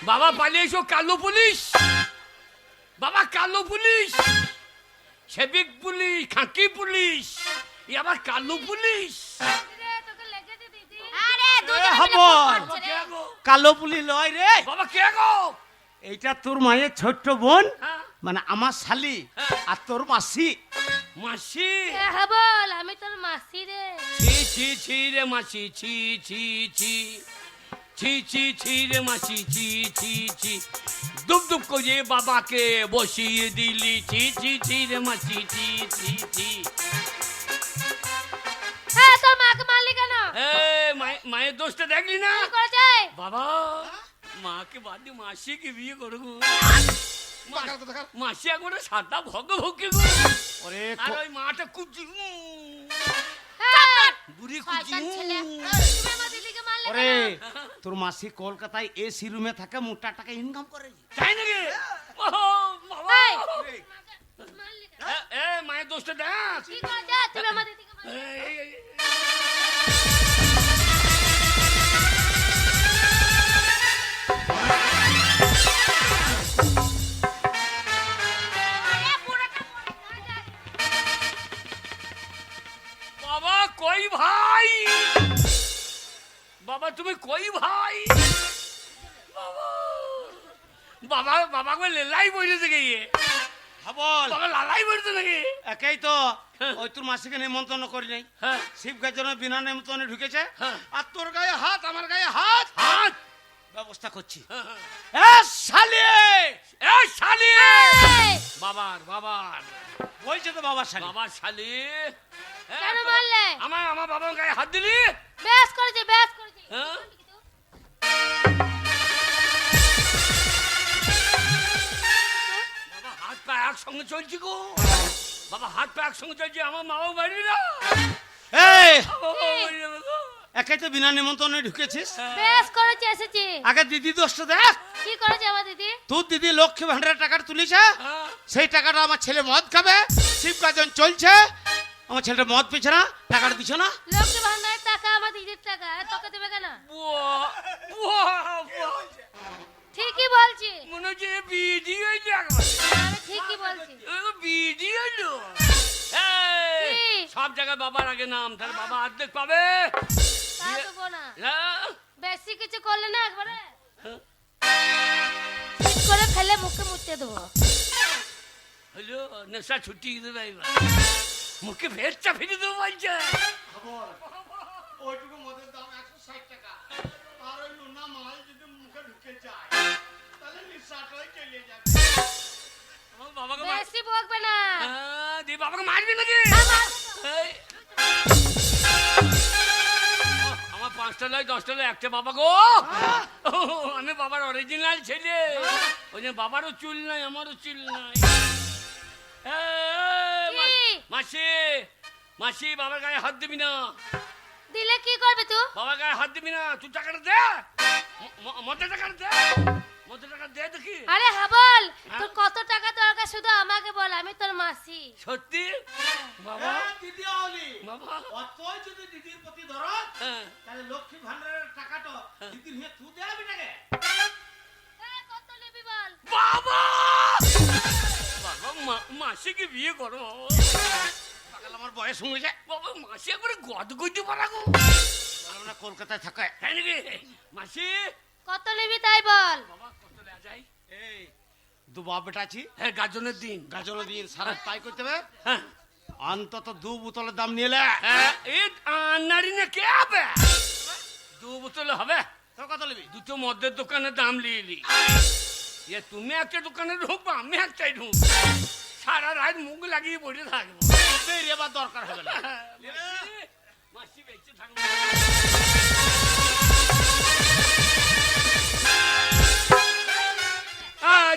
বাবা পালিয়ে এসো, কালো পুলিশ। বাবা কালো পুলিশ, সেবিক পুলিশ, খাকি পুলিশ, এ আবার কালো পুলিশ। কালো পুলি লয় রে বাবা কে গো? এইটা তোর মায়ের ছোট্ট বোন, হ্যাঁ। মানে আমার শালি আর তোর মাসি। মাসি? হ্যাঁ বল, আমি তোর মাসি রে। ছি ছি ছি রে মাসি, ছি ছি ছি ছি ছি ছি রে মাসি, ছি ছি ছি। দুপ দুপ করে বাবাকে বসিয়ে দিলি, ছি ছি ছি রে মাসি, ছি ছি ছি। হ্যাঁ, তোর মাকে মারলি কেন? মায়ের দোষটা দেখলি না? কি করেছে? বাবা মাকে বাদ দিয়ে মাসিকে বিয়ে করবো। মাসি একবারে সাদা ভগ ভগে গো। ওরে আর ওই মাটা কুচি হ্যাঁ, বুড়ি শয়তান কুচি। ছেলে। তুমি আমার দিদিকে মারলে ওরে কেন? তোর মাসি কলকাতায় এসি রুমে থাকে, মোটা টাকা ইনকাম করে। তাই নাকি? ও বাবা, এই, মারলি কেন? মায়ের দোষটা দেখ। কি করেছে? তুমি আমার দিদিকে মারলে। এই, বাবা কই ভাই? বাবা তুমি কই ভাই? বাবা বাবা বাবা কই লেলাই বইলেছে গিয়ে। হ্যাঁ বল। বাবা লালাই বইছে নাকি? একাই তো ওই তোর মাসিকে নিমন্ত্রণ করি নাই, হ্যাঁ শিব গায়ের জন্য বিনা নিমন্ত্রণে ঢুকেছে, হ্যাঁ। আর তোর গায়ে হাত আমার গায়ে হাত হাত। ব্যবস্থা করছি। হ্যাঁ। এ শালি, এই শালি। এই, বাবার বাবার বলছে তো বাবা শালি। বাবার শালি। কেন মারলে? আমার বাবার গায়ে হাত দিলি? বেশ করেছে, বেশ করেছে। হ্যাঁ? বাবা হাত পা একসঙ্গে চলছি গো। বাবা হাত পা একসঙ্গে চলছে, আমার মাও বাড়ি না। এই বাবা বাড়ি যাবে গো। একাই তো বিনা নিমন্ত্রণে ঢুকেছিস, বেশ করেছে, এসেছি। আগে দিদি দোষটা দেখ। কি করেছে আমার দিদি? তোর দিদি লক্ষ্মী ভান্ডারের টাকাটা তুলিছে, হ্যাঁ। সেই টাকাটা আমার ছেলে মদ খাবে, শিব গাজন চলছে, আমার ছেলেটা মদ পিছে না, টাকাটা দিছ না। লক্ষ্মী ভান্ডারের টাকা আমার দিদির টাকা, তোকে দেবে কেন? বুয়া, বুয়া, বুয়া। ঠিকই বলছি, মনে হচ্ছে বিডি হয়েছে একবার। আমি ঠিকই বলছি। বিডি হলো। কি? সব জায়গায় বাবার আগে নাম, তাহলে বাবা অর্ধেক পাবে। তা দেবো না। হ্যাঁ? বেশি কিছু করলে না একবারে হ্যাঁ। ঠিক করে ফেলে মুখে মুছতে দেবো। হলো নেশা ছুটি দেবে এবার। মুখে ভেজটা ফিরে দেবো বলছে। ওইটুকু মদের দাম 160 টাকা, আর ওই নোনা মাল যদি মুখে ঢুকে যায় তাহলে নিঃশ্বাসটাই চলে যাবে। আমার বাবাকে বেশি বকবে না। দিয়ে বাবাকে মারবি নাকি? এই। আমার 5টা নয় 10টা নয় একটা বাবা গো। আমি বাবার অরিজিনাল ছেলে। ওই যে বাবারও চুল নাই, আমারও চুল নাই। কি? মাসি মাসি বাবার গায়ে হাত দিবি না। দিলে কি করবে তুই? বাবার গায়ে হাত দিবি না। তুই টাকাটা দে, মদের টাকাটা দে, মদের টাকা দে দেখি। আরে হাবল, তোর কত টাকা দরকার শুধু আমাকে বল, আমি তোর মাসি। সত্যি বাবা? দিদি অলি বাবা অতই যদি দিদির প্রতি ধরত, হ্যাঁ। তাহলে লক্ষ্মী ভান্ডারের টাকাটা দিদির হয়ে তুই দেবি নাকি? কত নিবি বল? বাবা বাবা মাসিকে বিয়ে করো। পাগল আমার বয়স হয়ে যায়। বাবা মাসি একবারে গদ গইতে পারা গো। আমরা কলকাতায় থাকে। তাই নাকি? মাসি কত নিবি তাই বল। বাবা কত দেয়া যায়? এই দু বাপ বেটা আছি, হ্যাঁ গাজনের দিন। গাজনের দিন সারা পাই করতে হবে, হ্যাঁ অন্তত 2 বোতলের দাম নিয়ে লে। এই নারী না কে হবে? 2 বোতল হবে। তোর কত নিবি? দুটো মদের দোকানের দাম লিলি। এ তুমি একটা দোকানে ঢুকবো, আমি একটাই ঢুকবো। সারা রাত মুখ লাগিয়ে বসে থাকবো। বেরিয়ে আবার দরকার হবে না। মাসি বেঁচে থাকবো।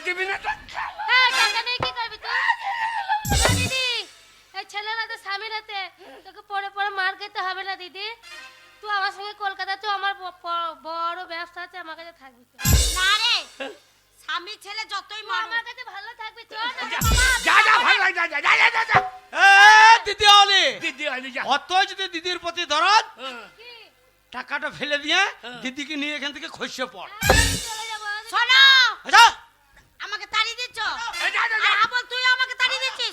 দিবি না টাকা? হ্যাঁ, টাকা নেই কি করবি তুই? দিদি, এই ছেলের হাতে স্বামীর হাতে তোকে পরে পরে মার খেতে হবে না দিদি। তুই আমার সঙ্গে কলকাতা, তুই আমার বড় ব্যবসা আছে, আমার কাছে থাকবি তুই। না রে, স্বামী ছেলে যতই তুই মারো, আমার কাছে ভালো থাকবি, চল না। যা যা ভালো লাগে, যা যা যা যা যা। দিদি অলি দিদি আলি যা। অতই যদি দিদির প্রতি ধরত, হ্যাঁ। কি? টাকাটা ফেলে দিয়ে দিদিকে নিয়ে এখান থেকে খসে পড়। চলে যাবো, দিদি। শোনো আচ্ছা আমাকে তাড়িয়ে দিচ্ছ এই যা, যা, যা। আর বল তুই আমাকে তাড়িয়ে দিচ্ছিস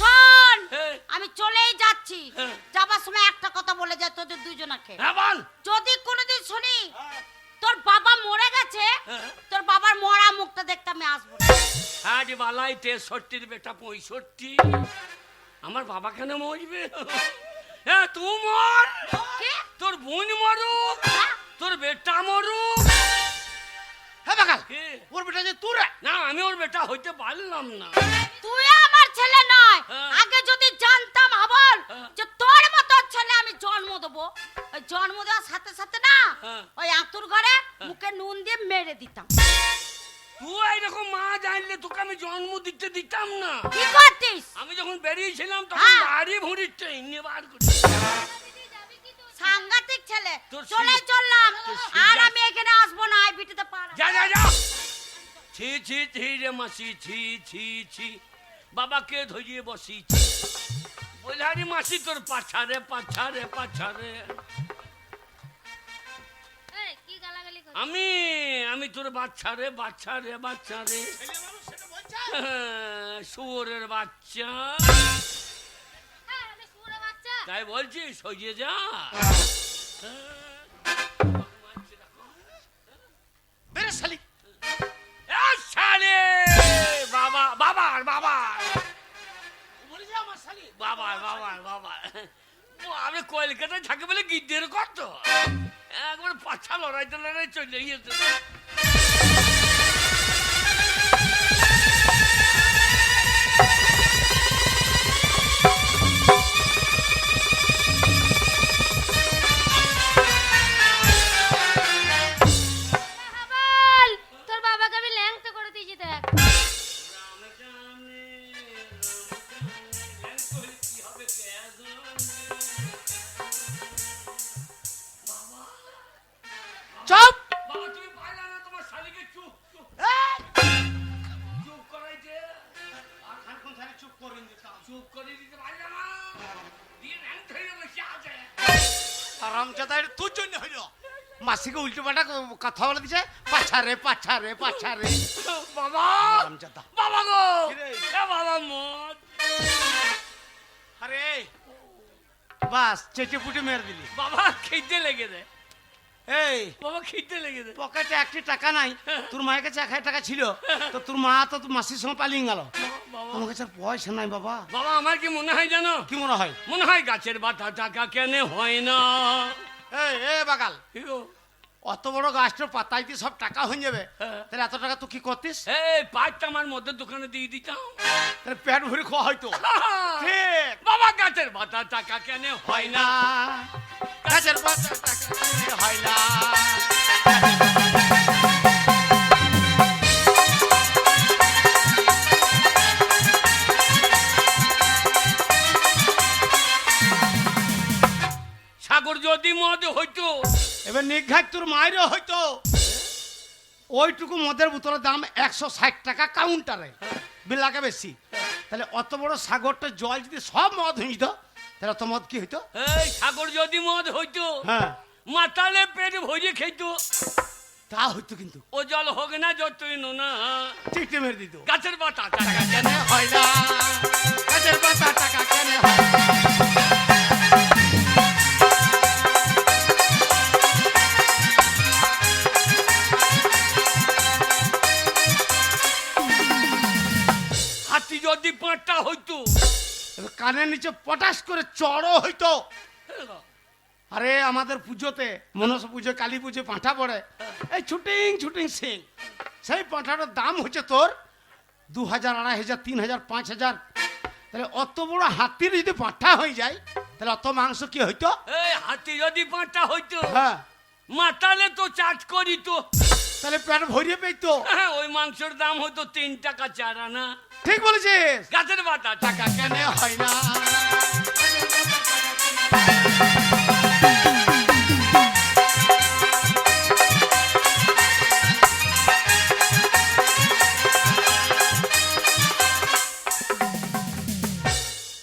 শোন হ্যাঁ। আমি চলেই যাচ্ছি হ্যাঁ। যাবার সময় একটা কথা বলে যায় তোদের দুজনকে হ্যাঁ বল। যদি কোনোদিন শুনি তোর বাবা মরে গেছে হ্যাঁ। তোর বাবার মরা মুখটা দেখতে আমি আসবো না। হ্যাঁ রে বালাই 63 বেটা 65। আমার বাবা কেন মরবে? হ্যাঁ তুই মর, কি? তোর বোন মরুক, তোর বেটা মরুক। হ্যাঁ বাকাল কে? ওর বেটা যে তোরা না আমি ওর বেটা হইতে পারলাম না। তুই আমার ছেলে নয় হ্যাঁ। আগে যদি জানতাম হাবল হ্যাঁ। যে তোর মতো ছেলে আমি জন্ম দেবো ওই জন্ম দেওয়ার সাথে সাথে না হ্যাঁ। ওই আতুর ঘরে মুখে নুন দিয়ে মেরে দিতাম তুই এইরকম মা জানলে তোকে আমি জন্ম দিতে দিতাম না। কি করতিস আমি যখন বেরিয়েছিলাম তখন হ্যাঁ। বাড়ি ভুঁড়ি ট্রেনে বার করি। দিদি যাবি কি তুই? সাংঘাতিক ছেলে তোর চলে সি- চললাম তোর আর সিজা- আমি এখানে আসবো না এই ভিটিতে পারা যা যা যা। ছি ছি ছি রে মাসি ছি ছি ছি, বাবাকে ধরিয়ে বসিছি। বলহারি মাসি তোর পাছারে পাছারে পাছারে। এই কি গালাগালি করছিস? আমি আমি তোর বাচ্চারে বাচ্চারে বাচ্চারে। শুয়োরের বাচ্চা হ্যাঁ, আমি শুয়োরের বাচ্চা। তাই বলছি সইয়ে যা। বেরে শালি শালে বাবা বাবার বাবার বলে যে আমার শালি বাবার বাবার বাবার। আমি কলকাতায় থাকি বলে গিদ্দের কত একবার পাছা লড়াইতে লড়াই চলে গিয়েছে। হাবাল, তোর বাবাকে আমি ল্যাংটা করে দিয়েছি দেখ। চুপ বাবা তুমি পারলে না তোমার শালিকে চুপ চুপ চুপ করাইতে। আর খান কোন শালি চুপ করেন দিতাম চুপ করে দিতে পারলে না, দিয়ে র্যাং ধরে বসে আছে। আরামজাদা এটা তোর জন্য হইল মাসিকে উল্টো পাল্টা কথা বলে দিছে পাছারে পাছারে পাছারে বাবা আরামজাদা বাবা গো কিরে? এ বাবা মদ। আরে বাস চেটে পুটে মেরে দিলি বাবা খেতে লেগে দে, এই বাবা খেতে লেগে দে। পকেটে একটি টাকা নাই তোর মায়ের কাছে 1000 টাকা ছিল তো তোর মা তো তোর মাসির সঙ্গে পালিয়ে গেল বাবা আমার কাছে আর পয়সা নাই বাবা বাবা আমার কি মনে হয় জানো? কি মনে হয় মনে হয় গাছের বাতা টাকা কেন হয় না। এই বাগাল কি গো? অত বড় গাছটার পাতায় দিয়ে সব টাকা হয়ে যাবে হ্যাঁ। তাহলে এত টাকা তুই কি করতিস এই পাঁচটা আমার মধ্যে দোকানে দিয়ে দিতাম। তাহলে পেট ভরে খাওয়া হয়তো ঠিক বাবা গাছের বাতা টাকা কেন হয় না? গাছের পাতা টাকা দিলে হয় না সাগর যদি মদ হইতো এবার নিঘাত তোর মায়েরও হয়তো ওইটুকু মদের বোতলের দাম 160 টাকা কাউন্টারে বিল লাগে বেশি তাহলে অত বড় সাগরটা জল যদি সব মদ হয়ে যেত তাহলে অত মদ কি হইতো এই সাগর যদি মদ হইতো হ্যাঁ মাতালে পেট ভরে খেতো। তা হইতো কিন্তু ও জল হোক না যতই নোনা, চিঠি মেরে দিত গাছের বাতা টাকা কেন হয় না গাছের পাতা টাকা কেন হয় না? হাতি যদি পাঁচটা হইতো। এবার কানের নিচে পটাশ করে চড়ও হইতো আরে আমাদের পুজোতে মনসা পুজো কালী পুজো পাঁঠা পড়ে এই ছুটিং ছুটিং সিং সেই পাঁঠাটার দাম হচ্ছে তোর 2000 2500 3000 5000 তাহলে অত বড় হাতির যদি পাঁঠা হয়ে যায় তাহলে অত মাংস কি হইতো এই হাতি যদি পাঁচটা হইতো হ্যাঁ মাতালে তো চাট করিত। তাহলে পেট ভরিয়ে পেতো ওই মাংসের দাম হতো 3 টাকা 4 আনা। ঠিক বলেছিস গাছের বাতা টাকা কেন হয় না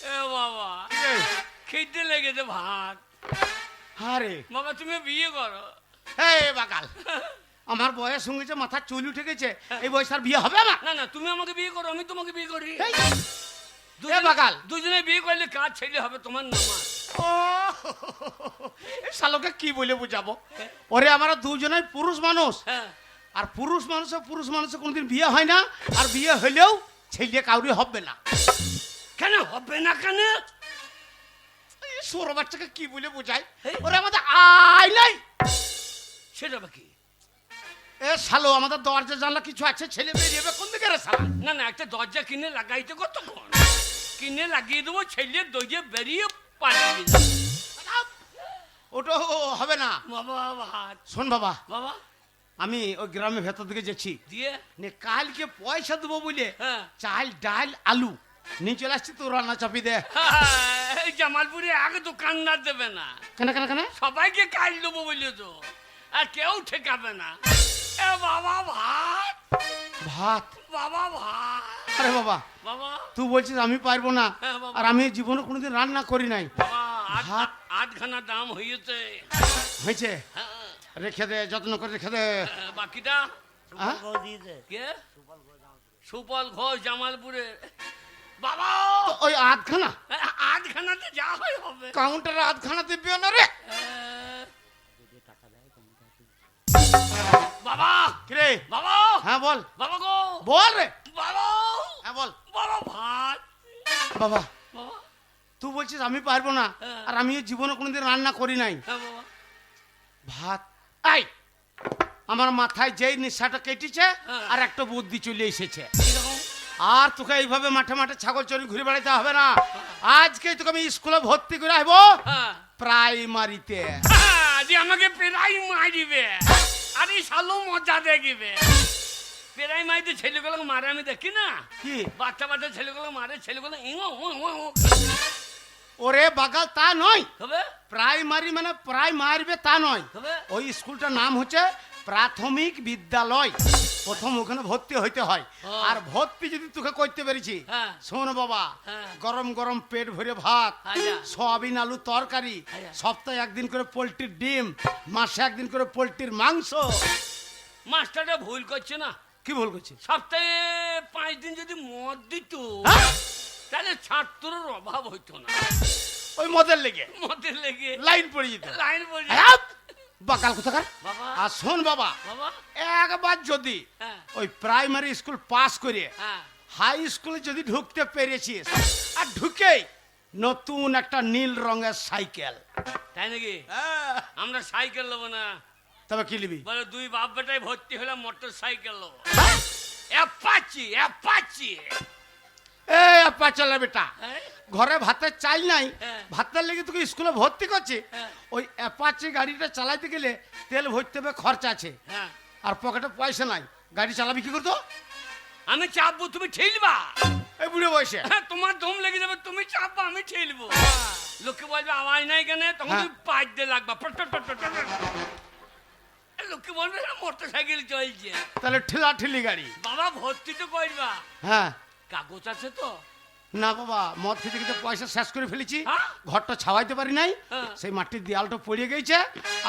এ বাবা খেতে লেগেছে ভাত। আরে বাবা তুমি বিয়ে করো। এই বাকাল আমার বয়স হয়ে গেছে, মাথার চুল উঠে গেছে, এই বয়স আর বিয়ে হবে আমার? না না, তুমি আমাকে বিয়ে করো, আমি তোমাকে বিয়ে করি। এই, এ বাগাল। দুজনে বিয়ে করলে কাজ ছেলে হবে তোমার নামা। ও এই শালোকে কি বলে বুঝাবো? ওরে আমরা দুজনেই পুরুষ মানুষ, হ্যাঁ, আর পুরুষ মানুষের কোনোদিন বিয়ে হয় না, আর বিয়ে হলেও ছেলে কাউরি হবে না। কেন হবে না কেন? এই সৌর বাচ্চাকে কি বলে বোঝাই? এই। ওরে আমাদের আই নাই। সেটা বা কি? এ শালো, আমাদের দরজা জানলা কিছু আছে, ছেলে বেরিয়ে যাবে কোন দিকে রে শালা? না না, একটা দরজা কিনে লাগাইতে কতক্ষণ? কিনে লাগিয়ে দেবো, ছেলে দরজা বেরিয়ে পালিয়ে যাবে। ওটা হবে না। বাবা ভাত। শোন বাবা, বাবা আমি ওই গ্রামের ভেতর দিকে যাচ্ছি, দিয়ে নে কালকে পয়সা দেবো বলে হ্যাঁ। চাল ডাল আলু নিয়ে চলে আসছি, তো রান্না চাপি দে। এই জামালপুরে আগে দোকানদার দেবে না, কেন কেন কেন? সবাইকে কাজ দেবো বলে তো, আর কেউ ঠেকাবে না। এ বাবা ভাত, ভাত? বাবা ভাত। আরে বাবা, বাবা তুই বলছিস আমি পারবো না, হ্যাঁ বাবা। আর আমি জীবনে কোনোদিন রান্না করি নাই। বাবা, ভাত? আধখানা দাম হয়েছে। হয়েছে? হ্যাঁ, রেখে দে, যত্ন করে রেখে দে। বাকিটা হ্যাঁ? কে? সুপল ঘোষ জামালপুরে। বাবা তো ওই আধখানা আধখানাতে যা হয় হবে। কাউন্টারে আধখানা দিবি না রে? বাবা কিরে? বাবা হ্যাঁ বল। বাবা গো, বল রে। বাবা হ্যাঁ বল। বাবা ভাত। বাবা, বাবা তুই বলছিস আমি পারবো না, হ্যাঁ। আর আমি জীবনে কোনোদিন রান্না করি নাই। হ্যাঁ বাবা। ভাত? আই, আমার মাথায় যেই নেশাটা কেটেছে, হ্যাঁ। আর একটা বুদ্ধি চলে এসেছে। কিরকম? আর তোকে এইভাবে মাঠে মাঠে ছাগল চড়ি ঘুরে বেড়াতে হবে না। আজকে তোকে আমি স্কুলে ভর্তি করে আসবো, হ্যাঁ। প্রাইমারিতে। যে আমাকে পেরাই মারিবে, আরে শালো মজা দেখিবে। পেরাই মারিতে ছেলেগুলো মারে আমি দেখি না, কি? বাচ্চা বাচ্চা ছেলেগুলো মারে, ছেলেগুলো ইঙো ওরে বাগাল, তা নয়। হবে প্রাইমারি মানে প্রায় মারবে তা নয়। হবে। ওই স্কুলটার নাম হচ্ছে প্রাথমিক বিদ্যালয়। প্রথম ওখানে ভর্তি হইতে হয়, হ্যাঁ। আর ভর্তি যদি তোকে করতে পেরেছি, হ্যাঁ। শোন বাবা, হ্যাঁ। গরম গরম পেট ভরে ভাত, আচ্ছা। সয়াবিন আলু তরকারি, আচ্ছা। সপ্তাহে একদিন করে পোলট্রির ডিম, মাসে একদিন করে পোলট্রির মাংস। মাস্টারটা ভুল করছে না? কি ভুল করছি? সপ্তাহে 5 দিন যদি মদ দিত, হ্যাঁ? তাহলে ছাত্রের অভাব হইতো না। ওই মদের লেগে মদের লেগে লাইন পড়ে যেত। লাইন পড়ে হ্যাঁ? বাকাল কোথাকার। বাবা আর শোন বাবা, বাবা একবার যদি হ্যাঁ ওই প্রাইমারি স্কুল পাস করে হ্যাঁ হাই স্কুলে যদি ঢুকতে পেরেছিস, আর ঢুকেই নতুন একটা নীল রঙের সাইকেল, তাই নাকি? আমরা সাইকেল নেবো না, তবে কি নিবি? বলে দুই বাপ বেটাই ভর্তি হলাম মোটর সাইকেল নেবো। Apache Apache. এই আপা চলে বেটা, হ্যাঁ? ঘরে ভাতের চাল নাই, হ্যাঁ। ভাতের লেগে তোকে স্কুলে ভর্তি করছে। হ্যাঁ। ওই অ্যাপাচি গাড়িটা চালাইতে গেলে তেল ভরতে হবে, খরচা আছে, হ্যাঁ আর পকেটে পয়সা নাই। গাড়ি চালাবি কি করতো? আমি চাপবো, তুমি ঠেলবা। এই বুড়ো বয়সে হ্যাঁ, তোমার দম লেগে যাবে, তুমি চাপবা আমি ঠেলবো। লোকে বলবে আওয়াজ নাই কেন, তখন হ্যাঁ। তুমি পাঁচ দিয়ে লাগবা। লোকে বলবে মোটর সাইকেল চলছে। তাহলে ঠেলা ঠেলি গাড়ি। বাবা ভর্তি তো করবা, হ্যাঁ। কাগজ আছে তো? না বাবা, মদ খেতে খেতে পয়সা শেষ করে ফেলেছি, হ্যাঁ? ঘরটা ছাওয়াইতে পারি নাই, হ্যাঁ। সেই মাটির দেয়ালটা পড়ে গেছে,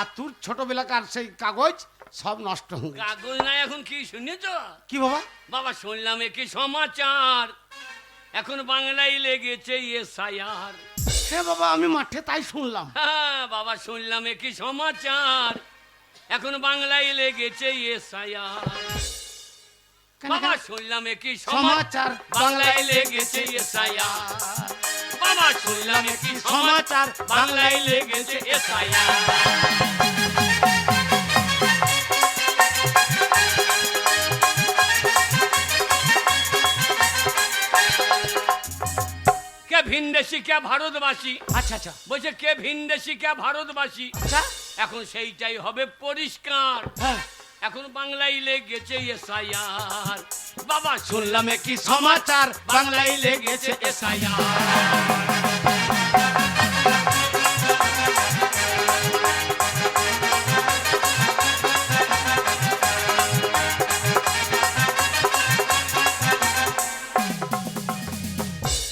আর তোর ছোটবেলাকার সেই কাগজ সব নষ্ট হয়ে গেছে। কাগজ নাই এখন, কি শুনেছ? কি বাবা? বাবা শুনলাম একই সমাচার, এখন বাংলায় লেগেছে এসআইআর। হ্যাঁ বাবা, আমি মাঠে তাই শুনলাম। হ্যাঁ বাবা শুনলাম একই সমাচার, এখন বাংলায় লেগেছে এসআইআর। কেন, বাবা কেন? শুনলাম একই সমাচার বাংলায় লেগেছে এসআইআর। বাবা শুনলাম একই সমাচার বাংলায় লেগেছে এসআইআর। কে ভিনদেশি কে ভারতবাসী, আচ্ছা আচ্ছা বলছে কে ভিনদেশি কে ভারতবাসী, আচ্ছা। এখন সেইটাই হবে পরিষ্কার, হ্যাঁ। এখন বাংলায় লেগেছে এসআইআর। বাবা শুনলাম কি সমাচার বাংলায় লেগেছে এসআইআর।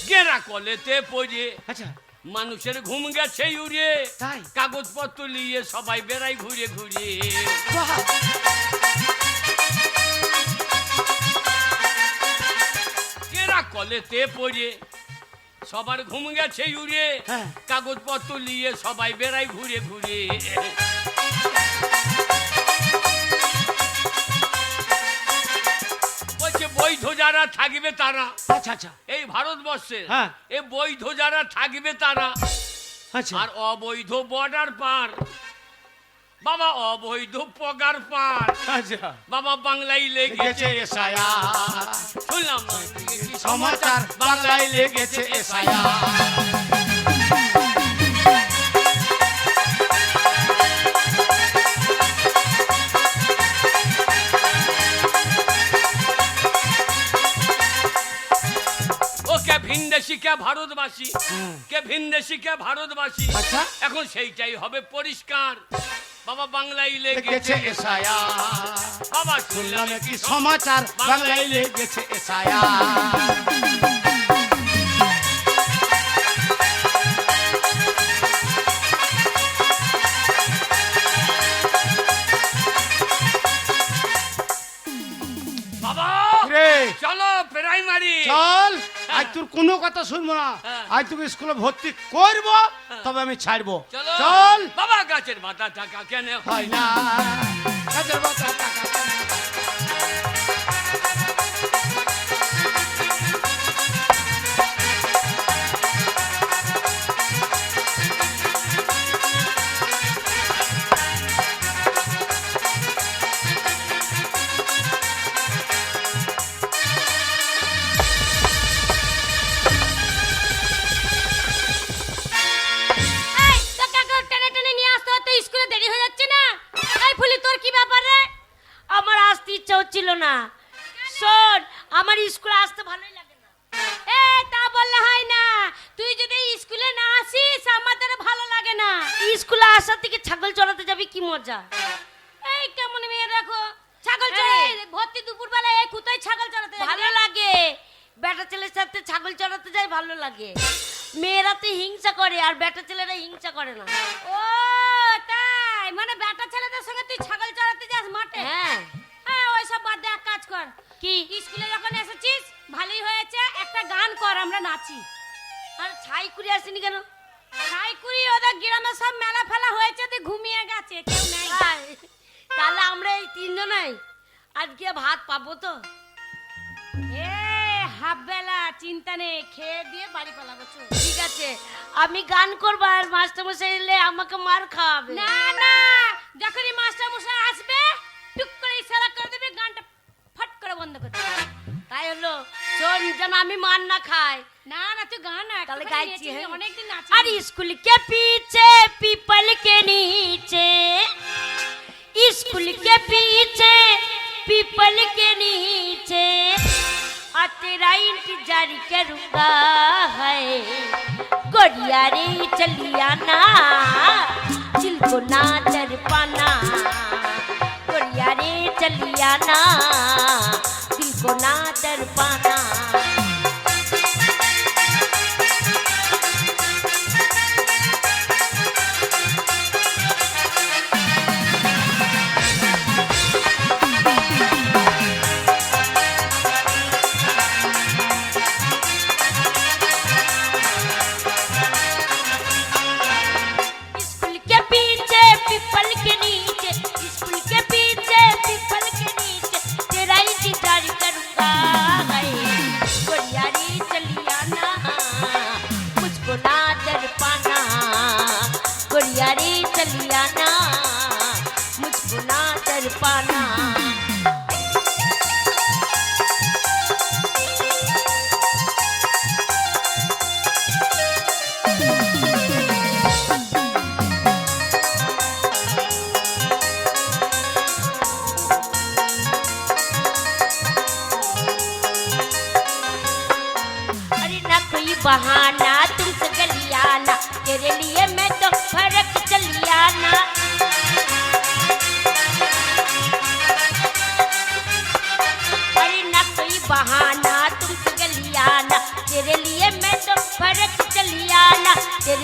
গেরা কলেতে পড়ে আচ্ছা। মানুষের ঘুম গেছে উড়ে, তাই? কাগজপত্র নিয়ে সবাই বেড়াই ঘুরে ঘুরে। বাহ! কেরা কলেতে পড়ে, সবার ঘুম গেছে উড়ে, হ্যাঁ। কাগজপত্র নিয়ে সবাই বেড়াই ঘুরে ঘুরে। বলছে বৈধ যারা থাকবে তারা, আচ্ছা আচ্ছা এই ভারতবর্ষে হ্যাঁ। এই বৈধ যারা থাকবে তারা, আচ্ছা আর অবৈধ বর্ডার পার, বাবা অবৈধ পগার পার, আচ্ছা বাবা বাংলায় লেগেছে লেগেছে এসআইআর, শুনলাম সমাচার বাংলায় লেগেছে এসআইআর। ও কে ভিনদেশি কে ভারতবাসী, কে ভিনদেশি কে ভারতবাসী, আচ্ছা। এখন সেইটাই হবে পরিষ্কার, বাবা বাংলায় লেগেছে লেগেছে এসআইআর, বাবা শুনলাম শুনলাম কি সমাচার বাংলায় লেগেছে এসআইআর। বাবা রে চলো প্রাইমারি। চল, আজ তোর কোনো কথা শুনবো না, হ্যাঁ। আজ তোকে স্কুলে ভর্তি করব, তবে আমি ছাড়বো। চলো চল। বাবা গাছের মাথা টাকা কেন হয় না গাছের পাতা টাকা কেন? এই তোকে একটু টেনে টেনে নিয়ে আসতে হতো, স্কুলে দেরি হয়ে যাচ্ছে না? এই ফুলি তোর কি ব্যাপার রে? আমার আসতে ইচ্ছা হচ্ছিল না। শোন, আমার স্কুলে আসতে ভালোই লাগে না। এ তা বললে হয় না, তুই যদি স্কুলে না আসিস আমাদের ভালো লাগে না। স্কুলে আসার থেকে ছাগল চড়াতে যাবি কি মজা। এই কেমন মেয়ে দেখো, ছাগল এই। চড়াই ভর্তি দুপুরবেলা এই কোথায় ছাগল চড়াতে যাবি? ভালো লাগে, বেটা ছেলের সাথে ছাগল চড়াতে যাই ভালো লাগে। মেয়েরা তো হিংসা করে আর বেটা ছেলেরা হিংসা করে না। ও তাই, মানে বেটা ছেলেদের সঙ্গে তুই ছাগল চড়াতে যাস মাঠে? হ্যাঁ। হ্যাঁ, ওই সব বাদ দে, এক কাজ কর, কি? স্কুলে যখন এসেছিস ভালোই হয়েছে, একটা গান কর, আমরা নাচি। আর ছাই করে আসেনি কেন? সাইকুড়ি ওদের গ্রামে সব মেলা ফেলা হয়েছে, তুই ঘুমিয়ে গেছে, কেউ নাই। আয়, তাহলে আমরা এই তিনজনাই আজকে ভাত পাবো তো? এ হাফ বেলা, চিন্তা নেই, খেয়ে দিয়ে বাড়ি পালাবো চল। ঠিক আছে, আমি গান করবো আর মাস্টারমশাই এলে আমাকে মার খাওয়াবে। না না, যখনই মাস্টার মশাই আসবে টুক করে ইশারা করে দেবে, গানটা ফট করে বন্ধ করে দেবে। তাই হলো, শোন যেন আমি মার না খাই। না না, তুই গান না, তাহলে একটুখানি গাইছি, গেয়েছিলি, হ্যাঁ। অনেকদিন নাচি। और स्कूल के पीछे पीपल के नीचे, स्कूल के पीछे पीपल के नीचे और तेरा इंतजार करूंगा है, गोरिया रे चलिया ना, दिल को ना डर पाना, गोरिया रे चलिया ना, दिल को ना डर पाना। स्कूल के पीछे पीपल के नीचे, स्कूल के पीछे पीपल के नीचे तेरा इंतजार करूंगा है, गोरिया रे चलिया ना, मुझको ना डर पाना, गोरिया रे चलिया ना, मुझको ना डर पाना। अरे ना कोई बहाना तुमसे गलियाना, तेरे लिए मैं तो फर्क चलियाना। अरे ना कोई बहाना तुमसे गलियाना, तेरे लिए मैं तो फर्क चलियाना, तेरे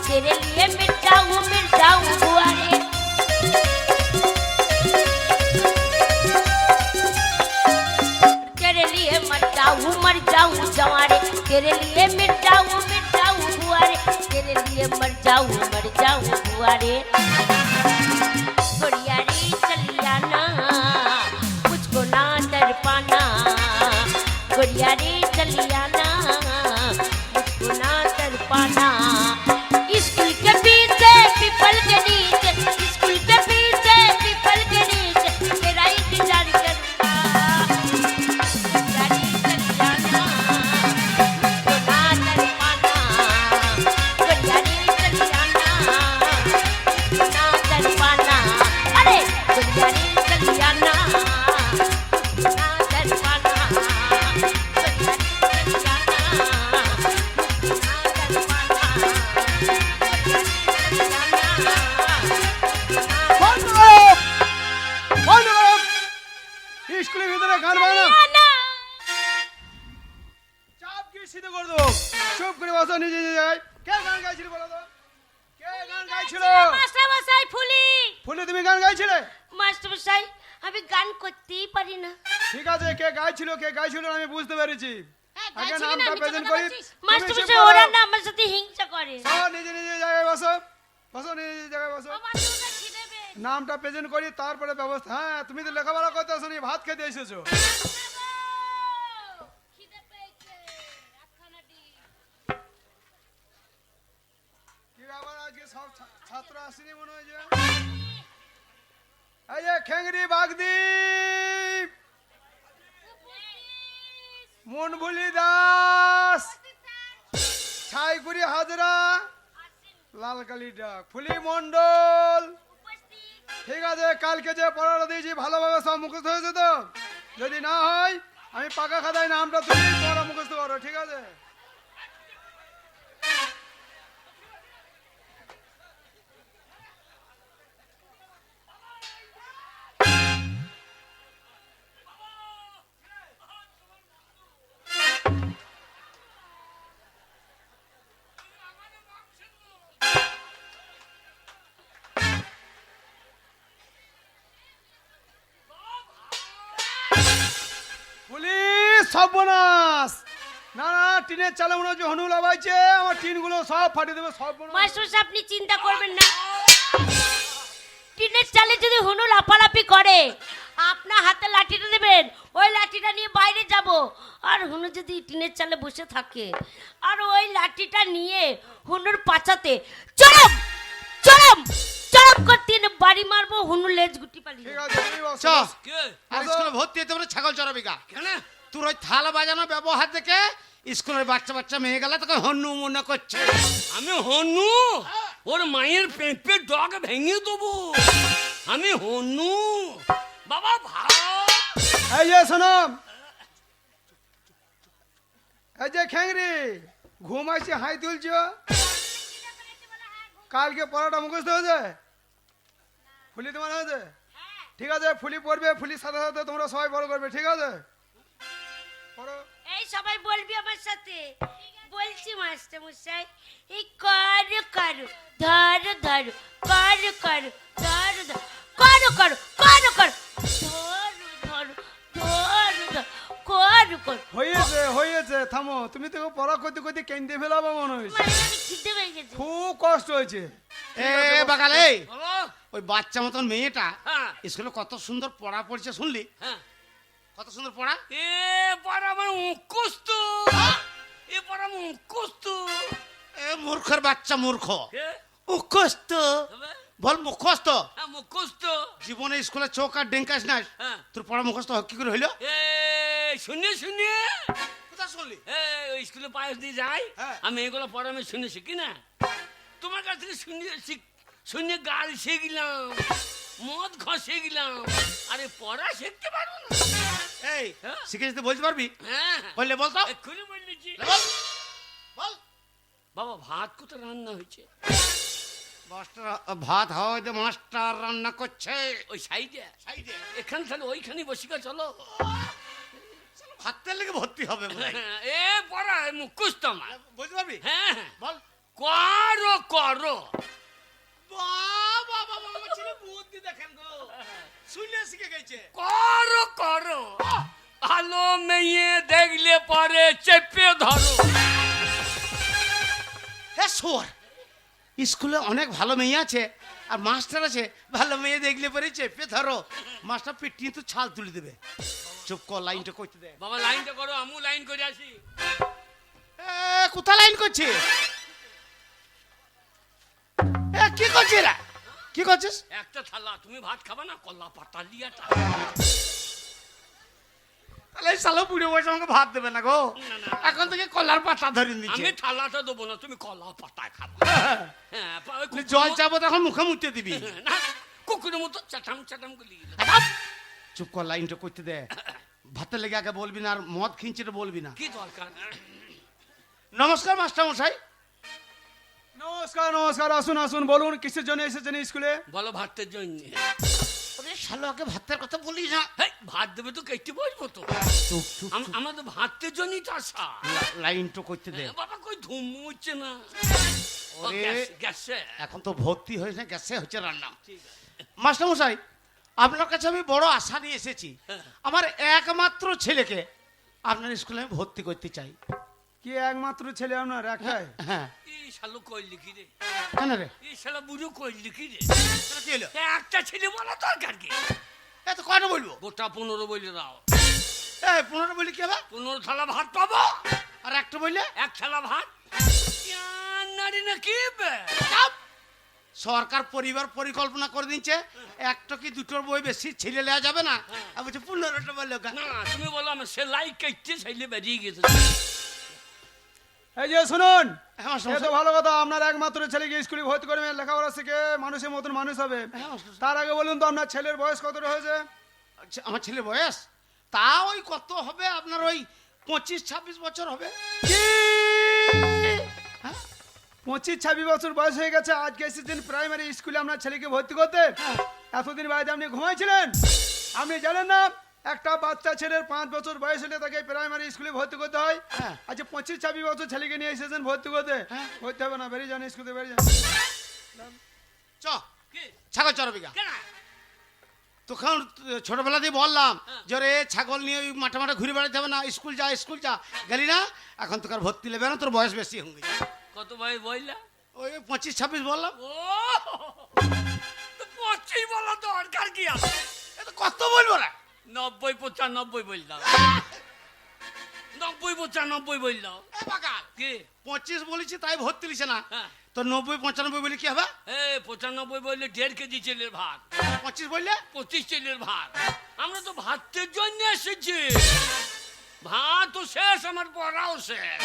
तेरे लिए मिट जाऊं दुआरे तेरे लिए मर जाऊं जवारे तेरे लिए मिट जाऊं दुआरे तेरे लिए मर जाऊं दुआरे गोरिया रे चलिया ना मुझको ना डर पाना गोरिया रे चलिया ना मुझको ना डर पाना स्कूल के पीछे पीपल के नीचे स्कूल के पीछे पीपल के नीचे तेरा इंतजार करूंगा गोरिया रे चलिया ना मुझको ना डर पाना गोरिया रे चलिया ना मुझको ना डर पाना अरे गोरिया रे चलिया ना मुझको ना डर पाना गोरिया रे चलिया ना मुझको ना डर पाना স্কুলের ভিতরে গান বাজনা চাপ কি সিধে করে দেবো চুপ করে বসো নিজে নিজে জায়গায় কে গান গাইছিল বলো তো কে গান গাইছিল মাস্টারমশাই ফুলি ফুলে তুমি গান গাইছিলে মাস্টারমশাই আমি গান করতেই পারি না ঠিক আছে কে গাইছিল আমি বুঝতে পেরেছি আগে নামটা প্রেজেন্ট করি মাস্টারমশাই ওরা না আমার সাথে হিংসা করে নিজে নিজে জায়গায় বসো নিজে নিজে জায়গায় বসো মাস্টারমশাই খিদে পেয়েছে। নামটা প্রেজেন্ট করি তারপরে ব্যবস্থা হ্যাঁ তুমি তো লেখাপড়া করতে আসো নি ভাত খেতে এসেছো খিদে পেয়েছে একখানা ডিম। কি ব্যাপার আজকে সব ছাত্র আসেনি মনে হয় যে এই যে খেংরি বাগদি মনভুলি দাস ছাইগুড়ি হাজরা লালকালি ডাক ফুলি মন্ডল ঠিক আছে কালকে যে পড়াটা দিয়েছি ভালোভাবে সব মুখস্থ হয়েছে তো যদি না হয় আমি পাকা খাতায় নামটা তুলি তোমরা মুখস্থ করো ঠিক আছে পুলিশ সর্বনাশ না না টিনের চালে মনে হচ্ছে হনু লাগাইছে আমার টিনগুলো সব ফাটিয়ে দেবে সর্বনাশ মাস্টারমশাই আপনি চিন্তা করবেন না টিনের চালে যদি হুনু লাফালাফি করে আপনার হাতে লাঠিটা দেবেন ওই লাঠিটা নিয়ে বাইরে যাব আর হুনু যদি টিনের চালে বসে থাকে আর ওই লাঠিটা নিয়ে হুনুর পাছাতে চরম চরম চরম করতে এনে বাড়ি মারবো হুনু লেজ গুটি পালিয়ে ঠিক আছে তুমি বসো। চ কে আর স্কুলে ভর্তি হতে বলে ছাগল চড়াবিকা কেন তোর ওই থালা বাজানো ব্যবহার দেখে স্কুলের বাচ্চা মেয়ে গেলে তোকে হন্নু মনে করছে আমি হনু ওর মায়ের পেঁপের ডগ ভেঙে দেবো আমি হনু বাবা ভাব এই যে শোনো এই যে খেংরি ঘুমাইছি হাই তুলছ কালকে পড়াটা মুখস্থ হয়েছে ফুলি তোমার হয়েছে ঠিক আছে ফুলি পড়বে ফুলির সাথে সাথে তোমরা সবাই বড় করবে ঠিক আছে পড়ো এই সবাই বলবি আমার সাথে বলছি মাস্টার মশাই এই করো করো ধরো ধরো করো করো ধরো ধরো করো করো করো করো ধরো ধরো ধরো ধরো করো করো হয়েছে থামো তুমি তো পড়া করতে করতে কেঁদে ফেলাবো মনে হয়েছে মানে আমি খিদে পেয়ে গেছে খুব কষ্ট হয়েছে এ বাগালে বলো ওই বাচ্চা মতন মেয়েটা হ্যাঁ স্কুলে কত সুন্দর পড়া পড়ছে শুনলি হ্যাঁ কত সুন্দর পড়া এ পর আমার মুখস্ত এ পর আমার মুখস্ত এ মূর্খের বাচ্চা মূর্খ কে মুখস্থ তবে বল মুখস্থ হ্যাঁ মুখস্ত জীবনে স্কুলে চোখ আর ডেঙ্কাস না হ্যাঁ তোর পড়া মুখস্থ কি করে হইলো এ শুনে শুনে কোথায় শুনলি ওই স্কুলে পায়েস দিয়ে যাই হ্যাঁ। আমি এগুলো পড়া আমি শুনে শিখি না তোমার কাছ থেকে শুনে গাল শিখলাম মদ ঘষে গেলাম আরে পড়া শিখতে পারবো না এই হ্যাঁ। শিখে যেতে বলতে পারবি হ্যাঁ বললে বলতো এক্ষুনি বললেছি বল বল বাবা ভাত কোথায় রান্না হয়েছে মাস্টার ভাত হয়তো মাস্টার রান্না করছে ওই সাইডে সাইডে এখান থেকে ওইখানে বসিকা চলো ভাতের লেগে ভর্তি হবে বোধহয়। এ পড়া মুখস্ত আমার বুঝতে পারবি হ্যাঁ হ্যাঁ বল করো করো। বাবা বাবা আমার ছেলে বুদ্ধি দেখেন গো, শুনে শিখে গেছে। করো করো, ভালো মেয়ে দেখলে পরে চেপে ধরো। হ্যাঁ শোর, স্কুলে অনেক ভালো মেয়ে আছে আর মাস্টার আছে, ভালো মেয়ে দেখলে পরে চেপে ধরো, মাস্টার পিটিয়ে তো ছাল তুলে দেবে। চুপ কর, লাইনটা করতে দে। বাবা লাইনটা করো, আমু লাইন করে আসি। কোথা লাইন করছে? কি করছিস রা, কি করছিস? একটা থালা, তুমি ভাত খাবা না? কলা পাতা লিয়াটা। তাহলে এই শালা বুড়ো বয়সে আমাকে ভাত দেবে না গো, না, না। এখন থেকে কলার পাতা ধরে দিচ্ছে। আমি থালাটা দেবো না, তুমি কলা পাতা খাবা। হ্যাঁ, জল চাবো তখন মুখে মুতে দিবি। না, কুকুরের মতো চাটাম চাটাম গুলি। চুপ কর, লাইনটা করতে দে। ভাতের লেগে আগে বলবি না, আর মদ খিঞ্চিটা বলবি না। কি দরকার? নমস্কার মাস্টার মশাই। নমস্কার নমস্কার, আসুন আসুন, বলুন কিসের জন্য এসেছেন স্কুলে? বলো ভাতের জন্য। আরে শালো আগে ভাতের কথা বলি না। হেই, ভাত দেবে তো কেটে বসবো তো। চুপ চুপ, আমাদের ভাতের জন্যই তো আসা। লাইনটা করতে দে। বাবা কই ধুম হচ্ছে না। ও, ওরে, গ্যাসে। এখন তো ভর্তি হয়েছে, গ্যাসে হচ্ছে রান্না। ঠিক আছে। মাস্টার মশাই, আপনার কাছে আমি বড় আশা নিয়ে এসেছি। আমার একমাত্র ছেলেকে আপনার স্কুলে আমি ভর্তি করতে চাই। কি একমাত্র ছেলে আপনার একটাই? হ্যাঁ। এই শালো কইলি কি রে? কেন রে? এই শালা বুড়ো কইলি কি রে? এটা কি হলো? একটা ছেলে বলা দরকার কি? এত কয়টা বলবো? গোটা 15 বলে দাও। এই 15 বলি কি হবে? 15 থালা ভাত পাবো। আর একটা বললে? এক থালা ভাত। নারী না কি বে? চাপ! সরকার পরিবার পরিকল্পনা করে দিচ্ছে, একটা কি দুটোর বই বেশি ছেলে নেওয়া যাবে না। আমি বলছি 15টা বললো। না তুমি বলো আমার সেলাই কেটে ছেলে বেরিয়ে গেছে। এই যে শুনুন, হ্যাঁ মাস্টার এ তো মশাই। ভালো কথা, আপনার একমাত্র ছেলেকে স্কুলে ভর্তি করবেন, লেখাপড়া শিখে মানুষের মতন মানুষ হবে। হ্যাঁ মাস্টার মশাই। তার আগে বলুন তো আপনার ছেলের বয়স কতটা হয়েছে? আচ্ছা, আমার ছেলে বয়স তা ওই কত হবে আপনার, ওই 25-26 বছর হবে। কি হ্যাঁ? 25-26 বছর বয়স হয়ে গেছে, আজকে এসেছেন প্রাইমারি স্কুলে আপনার ছেলেকে ভর্তি করতে? এতদিন বাড়িতে আপনি ঘুমাইছিলেন? আপনি জানেন না একটা বাচ্চা ছেলের 5 বছর বয়স হলে তাকে প্রাইমারি স্কুলে ভর্তি করতে হয়? হ্যাঁ। আচ্ছা 25-26 বছর ছেলেকে নিয়ে এসেছেন ভর্তি করতে? হ্যাঁ। ভর্তি হবে না, বেরিয়ে যান স্কুলে, বেরিয়ে যান। চ কি? ছাগল চড়বিকা। কেন? তখন ছোটবেলা দিয়ে বললাম যে রে ছাগল নিয়ে ওই মাঠে মাঠে ঘুরে বেড়াতে হবে না, স্কুল যা স্কুল যা, গেলি না, এখন তোকে আর ভর্তি নেবে না, তোর বয়স বেশি হয়ে গেছে। কত ভাই বললা? ওই 25-26 বললাম। ও তো 25 বলা দরকার কি আছে? এটা কত বলবো না? 90-95 বল দাও। 90-95 বল দাও। এ বাকাল, কি? 25 বলেছি তাই ভর্তি লিছে না, হ্যাঁ। তো 90-95 বলে কি হবে? 95 বললে 1.5 কেজি ছেলের ভাত। 25 বললে 25 ছেলের ভাত। আমরা তো ভাতের জন্য এসেছি। ভাত তো শেষ, আমার পড়াও শেষ।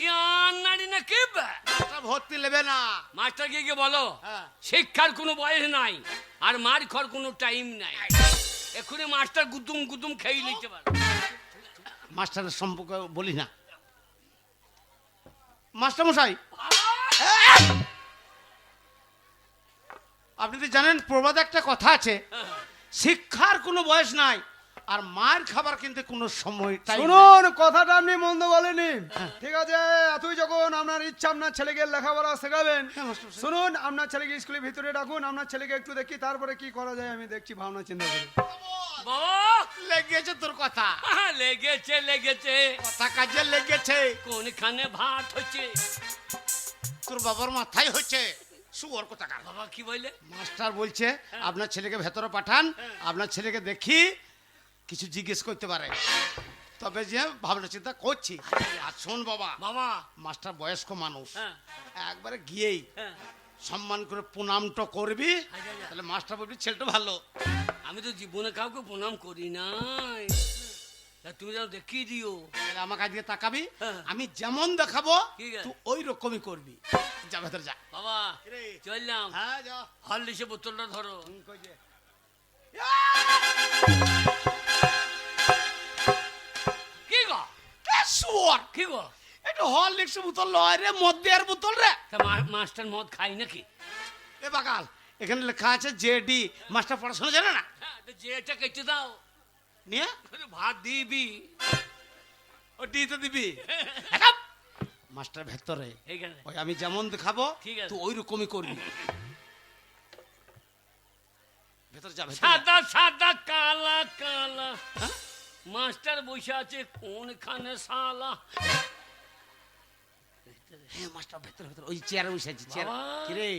ইয়ার নারী না কি বে? এটা ভর্তি নেবে না। মাস্টারকে গিয়ে বলো হ্যাঁ। শিক্ষার কোনো বয়স নাই আর মার খাওয়ার কোনো টাইম নাই। এক্ষুনি মাস্টার গুদুম গুদুম খেয়ে নিতে পারে। মাস্টারের সম্পর্কে বলি না। মাস্টার মশাই, আপনি তো জানেন প্রবাদে একটা কথা আছে, শিক্ষার কোনো বয়স নাই আর মার খাবার কিন্তু কোনো সময় টাইম নাই। শুনুন, কথাটা আপনি মন্দ বলেনি, ঠিক আছে? এতই যখন আপনার ইচ্ছা আপনার ছেলেকে লেখাপড়া শেখাবেন, হ্যাঁ, মাস্টার মশাই। শুনুন, আপনার ছেলেকে স্কুলের ভিতরে ডাকুন, আপনার ছেলেকে একটু দেখি, তারপরে কি করা যায় আমি দেখছি, ভাবনা চিন্তা করি। বাবা লেগেছে তোর কথা, লেগেছে লেগেছে। কথা কাজে লেগেছে। কোনখানে ভাত হচ্ছে? তোর বাবার মাথায় হচ্ছে শুয়োর কোথাকার। বাবা কি বলে? মাস্টার বলছে আপনার ছেলেকে ভেতরে পাঠান, আপনার ছেলেকে দেখি কিছু জিজ্ঞেস করতে পারে, তবে যে ভাবনা চিন্তা করছি। আর শোন বাবা, বাবা মাস্টার বয়স্ক মানুষ, হ্যাঁ একবারে গিয়েই হ্যাঁ। সম্মান করে প্রণামটা করবি, আচ্ছা। তাহলে মাস্টার বলবি ছেলেটা ভালো। আমি তো জীবনে কাউকে প্রণাম করি নাই, তা তুমি যেন দেখিয়ে দিও। তাহলে আমাকে আজকে তাকাবি, হ্যাঁ। আমি যেমন দেখাবো ঠিক আছে। তুই ওই রকমই করবি। যা ভেতরে যা। বাবা কিরে? চললাম। হ্যাঁ যা। হরলিক্সের বোতলটা ধরো। কি গো? শুয়োর, কি গো? একটু হরলিক্স বোতল লয় রে, মদ দেওয়ার বোতল রে। তা মাস্টার মদ খাই নাকি? এ বাকাল, এখানে লেখা আছে জেডি, মাস্টার পড়াশোনা জানে না? হ্যাঁ, তো যেটা কেটে দাও, নিয়ে ভাত দিবি। ও ডি তো দিবি। মাস্টার ভেতরে এইখানে ওই আমি যেমন দেখাবো ঠিক আছে। তুই ওই রকমই করবি ভেতরে যা ভেতরে যা। সাদা সাদা কালা কালা হ্যাঁ? মাস্টার বসে আছে কোনখানে শালা হ্যাঁ মাস্টার ভেতরে ভেতরে ওই চেয়ারে বসে আছে চেয়ার বাবা। কি রে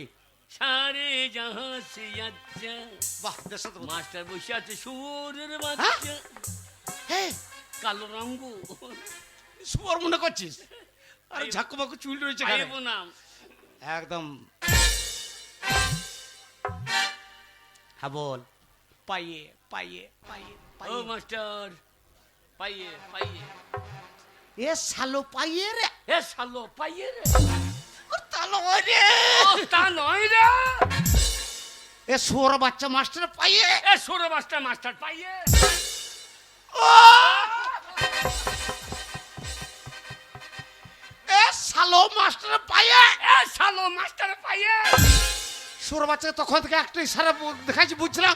সারে জাহাঁ সে আচ্ছা বাহ দেশ তো মাস্টার বসে আছে সুরের বাচ্চা হ্যাঁ কালো রঙ্গু সুয়ার মনে করছিস আরে ঝাক্কু বাক্কু চুল রয়েছে গায়ে। আইবো নাম একদম হ্যাঁ বল পাইয়ে পাইয়ে পাইয়ে ও পাইয়ে মাস্টার পাইয়ে পাইয়ে এ শালো পাইয়ে রে এ শালো পাইয়ে রে ওর তালো রে ও, তা নয় রে এ সোর বাচ্চা মাস্টার পাইয়ে এ ষোলো মাস্টার মাস্টার পাইয়ে এ শালো মাস্টার পাইয়ে এ শালো মাস্টার পাইয়ে সোর বাচ্চাকে তখন থেকে একটা ইশারা দেখাইছি বুঝছিলাম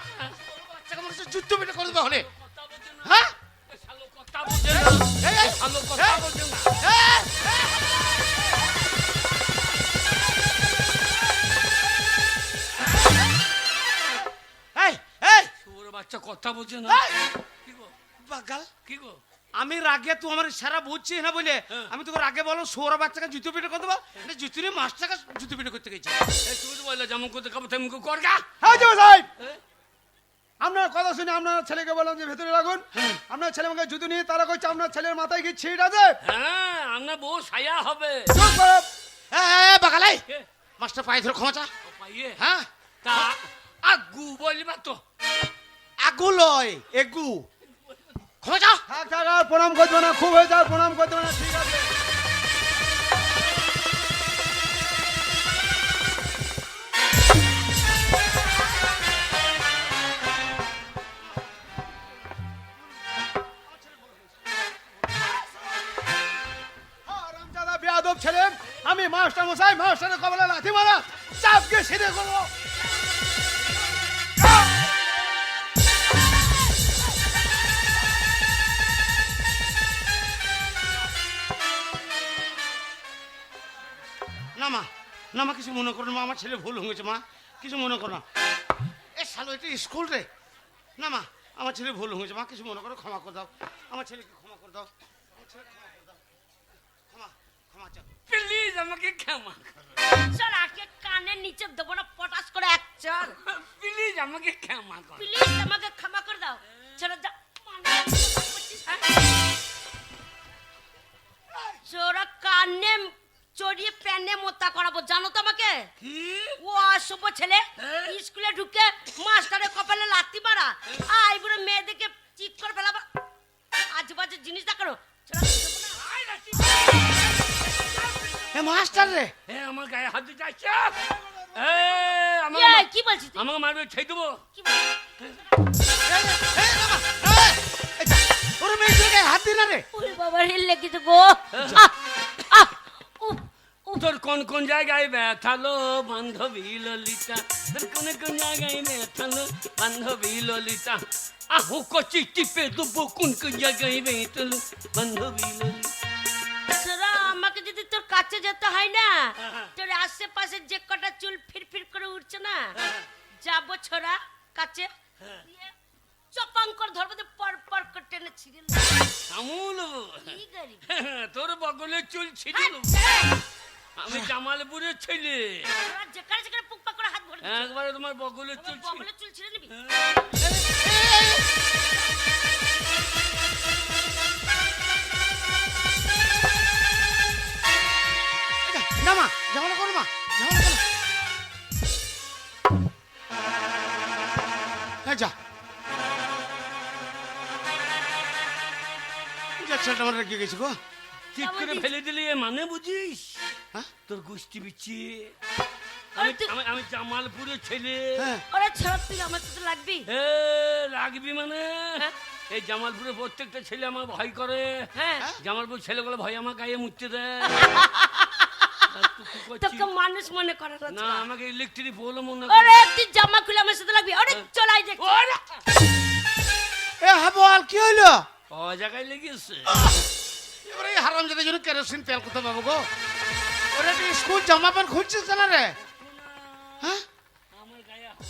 বাচ্চাকে মনে হচ্ছে যুদ্ধ পেটে করে দেবে হলে কথা বোঝে না হ্যাঁ এ শালো কথা বোঝে না এই, এই, এ শালো কথা বোঝে না এই এই শুয়োর বাচ্চা কথা বোঝে না এই, কি গো বাগাল কি গো আমি রাগে তুই আমার সারা বুঝছিস না বলে হ্যাঁ। আমি তোকে রাগে বলো সোরা বাচ্চাকে জুতো পেটে করে দেবো জুতো নিয়ে মাছটাকে জুতো পেটে করতে গেছি এ তুই তো বললে যেমন করতে খাবো তেমন করে কর গা হ্যাঁ যাবো সাহেব এ? আপনার কথা শুনে আপনার ছেলেকে বললাম যে ভেতরে রাখুন আপনার ছেলে আমাকে জুতো নিয়ে তারা করছে আপনার ছেলের মাথায় কি ছিট আছে হ্যাঁ আপনার বউ সায়া হবে চুপ করো। বাগালাই কে? মাস্টার পায়ে ধরে ক্ষমা চা ও পাইয়ে হ্যাঁ তা আগু বলবা তো আগু লয় এগু ক্ষমা চা থাক থাক আর প্রণাম করতে না খুব হয়ে যাও প্রণাম করতে না ঠিক আছে হারামজাদা বেয়াদব ছেলে আমি মাস্টার মশাই মাস্টারের কবলে লাথি মারা চাপকে সিধে করবো না মা না মা কিছু মনে করো না মা আমার ছেলে ভুল হয়েছে মা কিছু মনে করো না এ শালো এটা স্কুল রে না মা আমার ছেলে ভুল হয়েছে মা কিছু মনে করো ক্ষমা করে দাও আমার ছেলেকে ক্ষমা করে দাও আমার ছেলেকে ক্ষমা করে দাও ক্ষমা ক্ষমা চাও প্লিজ আমাকে ক্ষমা চল আগে কানের নিচে দেবো না পটাশ করে এক চল প্লিজ আমাকে ক্ষমা কর প্লিজ আমাকে ক্ষমা করে দাও চলো যা চোরা কানে চড়িয়ে প্যানে মোতা করাবো জানো তো আমাকে কি ও অসভ্য ছেলে স্কুলে ঢুকে মাস্টারের কপালে লাথি মারা আই বুড়ো মেয়েদেরকে চিট করে ফেলাবা আজেবাজে জিনিস দেখানো এ মাস্টার রে এ আমার গায়ে হাত দিতে আসছে এ আমার কি বলছিস তুই? আমাকে মারবে ছেড়ে দেবো কি বলছিস? ওর মেয়ে ছেলেকে হাত দিন না রে ওরে বাবা রে লেগেছে গো আহ, আহ, উফ, উফ। তোর কোন কোন জায়গায় ব্যথালো বান্ধবী ললিতা তোর কোন কোন জায়গায় ব্যথালো বান্ধবী ললিতা আহু কচি টিপে দেবো কোন কোন জায়গায় ব্যথালো বান্ধবী ললিতা ছোড়া, আমাকে যদি তোর কাছে যেতে হয় না তোর আশেপাশে যে কটা চুল ফির করে উঠছে না যাবো ছোড়া কাছে দিয়ে চপাঙ্কর ধরবো দিয়ে পর পর করে টেনে ছিঁড়ে নেবো। আমুল কি গরিব। তোর বগলে চুল ছিড়িল আমি জামালপুরের ছেলে ছোড়া, যেখানে যেখানে পুকপা করে হাত ভরে দিচ্ছে। একবারে তোমার বগলে চুল আমার বগলে চুল ছিঁড়ে নিবি না মা ঝামেলা করো মা ঝামেলা করো এই যা যা ছেলেটা আমার রেখে গেছি গো ঠিক করে ফেলে দিলি এ মানে বুঝিস হ্যাঁ? তোর গোষ্ঠী বিচ্ছি আরে তুই- আমি জামালপুরের ছেলে হ্যাঁ ওরে ছোড়া তুই আমার সাথে লাগবি এ লাগবি মানে হ্যাঁ? এই জামালপুরে প্রত্যেকটা ছেলে আমার ভয় করে হ্যাঁ জামালপুর ছেলেগুলো ভয় আমার গায়ে মুছতে দেয় আর তুই কি করছিস? তোকে মানুষ মনে করে না না ছোড়া। আমাকে ইলেকট্রিক বলো মনে ওরে তুই জামা খুলে আমার সাথে লাগবি ওরে চলাই দেখ ওরে! এ হ্যাঁ বল কি হইলো ও জায়গায় লেগেছে করে হারাম যাদের জন্য কেরোসিন তেল কোথায় পাবো গো? ওরে তুই স্কুল জামা প্যান্ট খুঁজছিস না রে? হ্যাঁ আমার গায়ে হাত।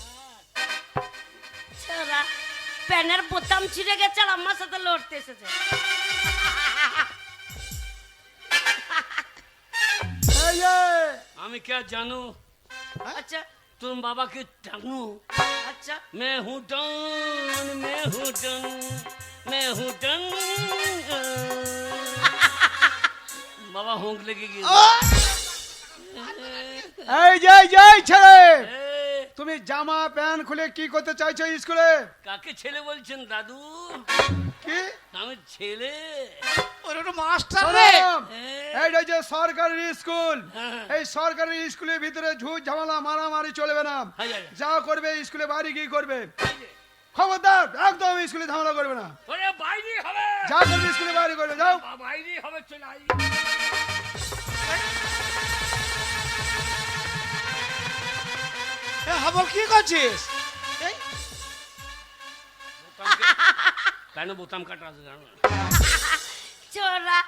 ছোড়া প্যানের বোতাম ছিঁড়ে গেছে আর আমার সাথে লড়তে এসেছে। এই যে, আমি কে জানো? আচ্ছা तुम बाबा के जानू? আচ্ছা मैं हूँ डन, मैं हूँ डन, मैं हूँ डन। बाबा होंक लगेगी। এই ছেলে, এ, তুমি জামা প্যান্ট খুলে কি করতে চাইছো স্কুলে? কাকে ছেলে বলছেন দাদু? কি আমি ছেলে। ওরে ওটা মাস্টার রে। শোনো, হ্যাঁ। এইটা যে সরকারি স্কুল, হ্যাঁ। এই সরকারি স্কুলের ভিতরে ঝুট ঝামেলা মারামারি চলবে না। Hi, hi. যা করবে স্কুলে বাইরে গিয়ে করবে। খবরদার, একদম স্কুলে ঝামেলা করবে না। ওরে বাইরে হবে। যা করবে স্কুলে বাইরে করবে, যাও। বাইরে হবে চলে আই। এ হাবল কি করছিস? এই কেন বোতাম কাটা আছে জানো না? ছোড়া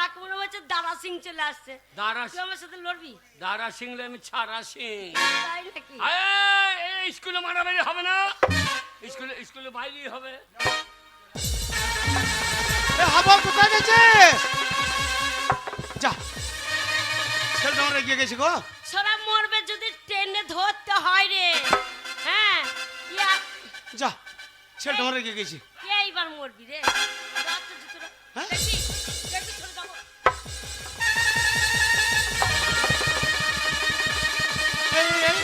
এক মনে হচ্ছে দারা সিং চলে আসছে। দারা তুই আমার সাথে লড়বি দারা সিংলে আমি ছাড়া সিং। তাই নাকি? এই স্কুলে মারামারি হবে না, স্কুলে স্কুলে বাইরেই হবে। এ হাবল কোথায় গেছিস? যা ছেলেটা আমার এগিয়ে গেছি গো। ছোড়া মরবে যদি ট্রেনে ধরতে হয় রে। হ্যাঁ ইয়া যা ছেলেটা আমার এগিয়ে গেছি। এইবার মরবি রে। যা তো জুতোটা। হ্যাঁ? দেখবি দেখবি ছোট যাবো। এই, এই, এই।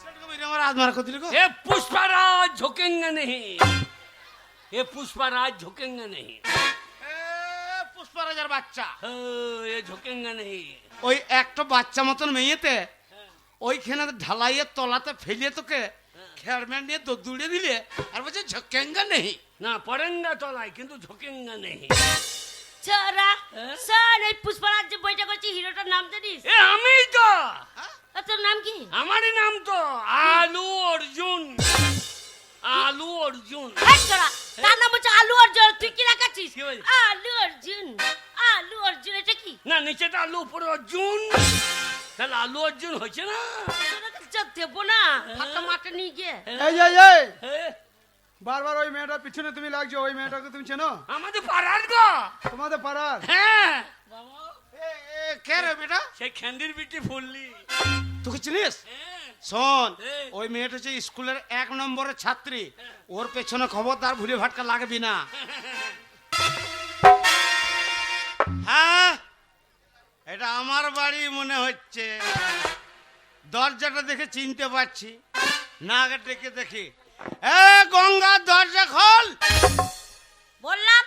ছেলেটাকে মেরে আমার হাত মারা করে দিলি গো। ये पुष्पराज झुकेंगे नहीं, ये पुष्पराज झुकेंगे नहीं। এ, পুষ্পারাজার বাচ্চা। ये झुकेंगे नहीं। ওই একটা বাচ্চা মতন মেয়েতে ওইখানে ঢালাইয়ের তলাতে ফেলিয়ে তোকে খেয়ারম্যান নিয়ে দৌড়িয়ে দিলে আর বলছে ঝকেঙ্গা নেই। না পড়েঙ্গা তলায় কিন্তু ঝুকেঙ্গা নেই। ছোড়া হ্যাঁ? শোন এই পুষ্পরাজ যে বইটা করছি হিরোটার নাম জানিস? এ আমি তো, আর তোর নাম কি? আমারই নাম তো আলু অর্জুন। আলু অর্জুন। এই ছোড়া তার নাম হচ্ছে আলু অর্জুন। তুই কি রাখাচ্ছিস? কি বলছিস? আলু অর্জুন, আলু অর্জুন এটা কি? না নিচেটা আলু উপরে অর্জুন, তাহলে আলু অর্জুন হয়েছে না? তোরা যা দেবো না ফাঁকা মাঠে নিয়ে গিয়ে। এই এ, বারবার ওই মেয়েটার পিছনে তুমি লাগছো, ওই মেয়েটাকে তুমি চেনো? আমাদের পাড়ার গো। তোমাদের পাড়ার? হ্যাঁ এ, এ, কে রে বেটা? সেই খেন্দির বিটি ফুললি। তোকে চিনিস? হ্যাঁ। শোন, এ। ওই মেয়েটা হচ্ছে স্কুলের 1 নম্বরের ছাত্রী। ওর পেছনে খবরদার ভুলে ভাটকা লাগবি না। হ্যাঁ এটা আমার বাড়ি মনে হচ্ছে। দরজাটা দেখে চিনতে পারছি, নাক ডেকে দেখি। এ গঙ্গা দরজা খোল। বললাম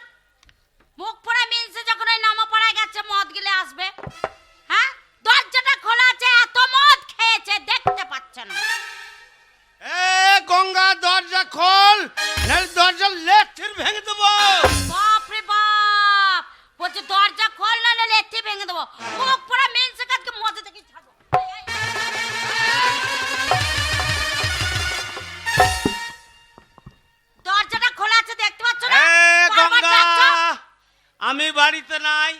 মুখ পড়া মিলছে যখন ওই নামা পড়া গেছে মদ গিলে আসবে। হ্যাঁ দরজাটা খোলা আছে, এত মদ খেয়েছে দেখতে পাচ্ছে না। এ গঙ্গা দরজা খোল, নাহলে দরজা লেঠির ভেঙে দেবো। বাপ রে বাপ বলছে দরজা খোল না নাহলে এতে ভেঙে দেবো। মুখ পড়া মিলছে কাজকে মদে দেখি ছাড়বো। দরজাটা খোলা আছে দেখতে পাচ্ছ না? এ বারবার গঙ্গা, ডাকছো? আমি বাড়িতে নাই।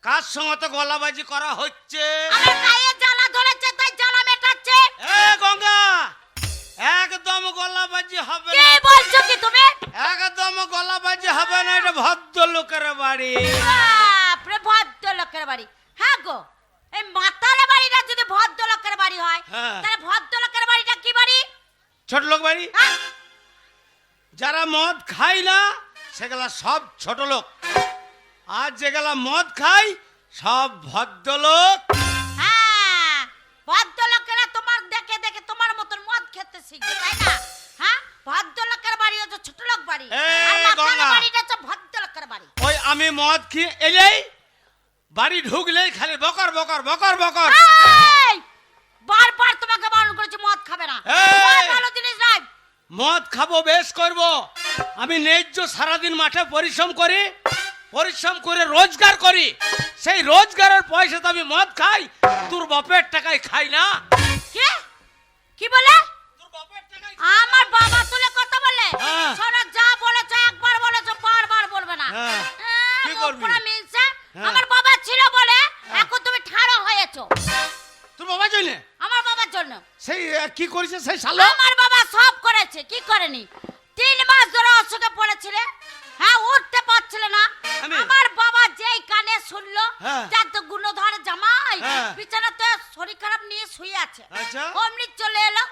কার সঙ্গে তো গলাবাজি করা হচ্ছে? আমার গায়ে জ্বালা ধরেছে তাই জ্বালা মেটাচ্ছে। এ গঙ্গা, একদম গলাবাজি হবে কি না, বলছো কি তুমি? একদম গলাবাজি হবে না। এটা ভদ্রলোকের বাড়ি। বাপরে ভদ্রলোকের বাড়ি। হ্যাঁ গো এই মাতালে বাড়িটা যদি ভদ্রলোকের বাড়ি হয় হ্যাঁ। তাহলে ভদ্রলোকের বাড়িটা কি বাড়ি? ছোট লোক বাড়ি। হ্যাঁ? যারা মদ খায় না সেগুলা সব ছোট লোক, আর যেগুলা মদ খায় সব ভদ্রলোক। হ্যাঁ ভদ্রলোকেরা তোমার দেখে দেখে তোমার মতন মদ খেতে করতে শিখবে, তাই না? হ্যাঁ, ভদ্রলোকের বাড়ি হচ্ছে ছোট লোক বাড়ি, এই আর মাতাল গঙ্গা। বাড়িটা হচ্ছে ভদ্রলোকের বাড়ি। ওই আমি মদ খেয়ে এলেই বাড়ি ঢুকলেই খালি বকর বকর বকর বকর। এই, বারবার তোমাকে বারণ করেছি মদ খাবে না, এই! মদ ভালো জিনিস নয়। মদ খাবো, বেশ করব। আমি ন্যায্য সারাদিন মাঠে পরিশ্রম করি, পরিশ্রম করে রোজগার করি, সেই রোজগারের পয়সা তো আমি মদ খাই, তোর বাপের টাকায় খাই না। কি কি বলে? তোর বাপের টাকায় আমার বাবা তুলে কথা বলে? হ্যাঁ। শোনো, যা বলেছো একবার বলেছো, বারবার বলবে না। হ্যাঁ। কি মুখ করবি? পুরো মিলছে। হ্যাঁ। আমার বাবা ছিল বলে এখন তুমি ঠাড়ো হয়েছো। তোর বাবা জন্য আমার বাবার জন্য। সেই কি করেছে সেই শালো? আমার বাবা সব করেছে, কি করেনি? 3 মাস ধরে অসুখে পড়েছিলে, হ্যাঁ, উঠতে পারছিলে না। আমি? আমার বাবা যেই কানে শুনলো হ্যাঁ। যার তো গুণধর জামাই হ্যাঁ। বিছানাতে শরীর খারাপ নিয়ে শুয়ে আছে, আচ্ছা। অমনি চলে এলো,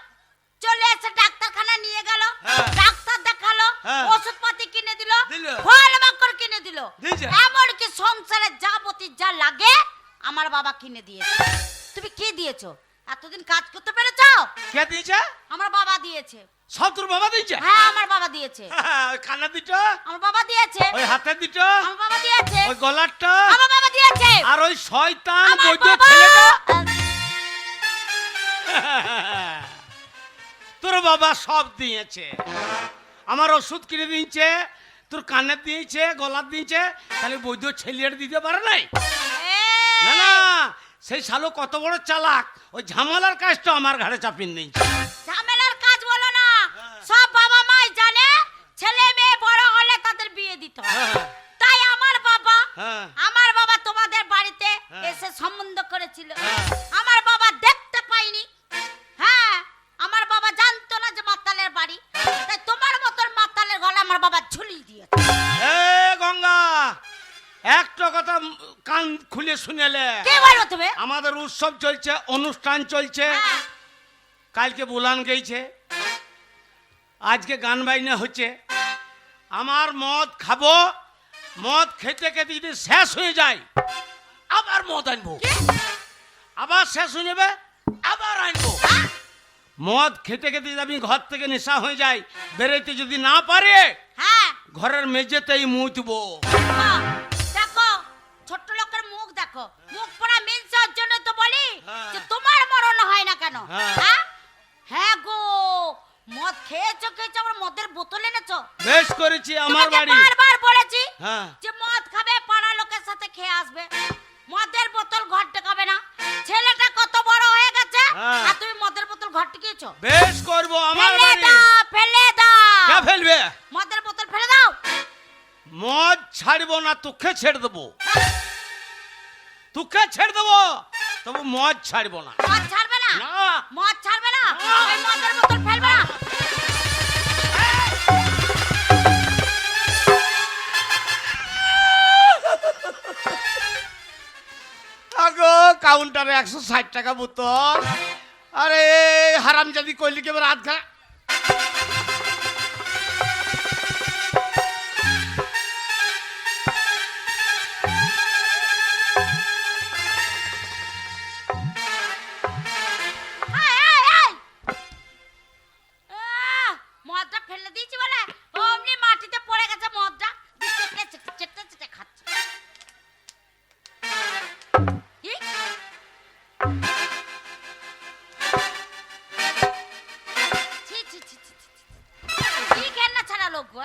চলে এসে ডাক্তারখানা নিয়ে গেল, হ্যাঁ। ডাক্তার দেখালো, হ্যাঁ। ওষুধপাতি কিনে দিল, দিল। ফল মাকড় কিনে দিল, দিয়েছে? এমনকি সংসারে যাবতীয় যা লাগে আমার বাবা কিনে দিয়েছে। তুমি কি দিয়েছো? এতদিন কাজ করতে পেরেছো? কে দিয়েছে? আমার বাবা দিয়েছে। সব তোর বাবা দিয়েছে? হ্যাঁ, আমার বাবা দিয়েছে। ওই কানা দিটো, আমার বাবা দিয়েছে। ওই হাতের দিটো, আমার বাবা দিয়েছে। ওই গলারটা, আমার বাবা দিয়েছে। আর ওই শয়তান আমার বৈদ্য বাবা ছেলেটা। তোর বাবা সব দিয়েছে, আমার ওষুধ কিনে দিয়েছে, তোর কানের দিয়েছে, গলার দিয়েছে, তাহলে বৈদ্য ছেলের দিতে পারে নাই? না না, সেই শালো কত বড় চালাক, ওই ঝামেলার কাজটা আমার ঘাড়ে চাপিয়ে দিয়েছে। ঝামেলার কাজ বলো না, সব বাবা মাই জানে ছেলে মেয়ে বড় হলে তাদের বিয়ে দিতে হয়। হ্যাঁ। তাই আমার বাবা, হ্যাঁ। আমার বাবা তোমাদের বাড়িতে হ্যাঁ। এসে সম্বন্ধ করেছিল। হ্যাঁ। আমার বাবা দেখতে পাইনি, হ্যাঁ, আমার বাবা জানতো না যে মাতালের বাড়ি, তাই তোমার মতন মাতালের গলা আমার বাবা ঝুলিয়ে দিয়েছে। এ গঙ্গা, একটা কথা কান খুলে শুনেলে, কে বলো তুমি? আমাদের উৎসব চলছে, অনুষ্ঠান চলছে, হ্যাঁ। কালকে বুলান গেছে, আজকে গান বাইনা হচ্ছে। আমার মদ খাবো, মদ খেতে খেতে যদি শেষ হয়ে যায় আবার মদ আনবো, আবার শেষ হয়ে যাবে আবার আনবো। মদ খেতে খেতে যদি আমি ঘর থেকে নেশা হয়ে যাই, বেরোতে যদি না পারে হ্যাঁ, ঘরের মেঝেতেই মুতবো। দেখো ছোট্ট লোকের মুখ দেখো, মুখ পড়া মিলছে, জন্য তো বলি হ্যাঁ। যে তোমার মরণ হয় না কেন? হ্যাঁ। হ্যাঁ, হ্যাঁ গো, মদ খেয়েছো খেয়েছো, আবার মদের বোতল এনেছো। বেশ করেছি, আমার তোমাকে বাড়ি। বারবার বলেছি হ্যাঁ। যে মদ খাবে পাড়া লোকের সাথে খেয়ে আসবে, মদের বোতল ঘর টেকাবে না। ছেলেটা কত বড় হয়ে গেছে, হ্যাঁ। আর তুমি মদের বোতল ঘর টেকিয়েছো? বেশ করবো, আমার ফেলে বাড়ি। দাও, ফেলে দাও। কে ফেলবে? মদের বোতল ফেলে দাও। মদ ছাড়বো না, তোকে ছেড়ে দেবো, তোকে ছেড়ে দেবো, তবু মদ ছাড়বো না। মদ ছাড়বে না? না। মদ ছাড়বে না? না। ওই মদের বোতল ফেলবে না? আগো কাউন্টারে 160 টাকা বোতল। আরে হারামজাদি কইলি কেবল রাত খা। এই, এই, এই! মদটা ফেলে দিয়েছি বলে অমনি মাটিতে পড়ে গেছে মদটা, চেটে চেটে চেটে চেটে খাচ্ছে। কি? ছি, ছি, ছি, ছি, ছি, ছি। কি ঘেন্না ছাড়া লোক গো,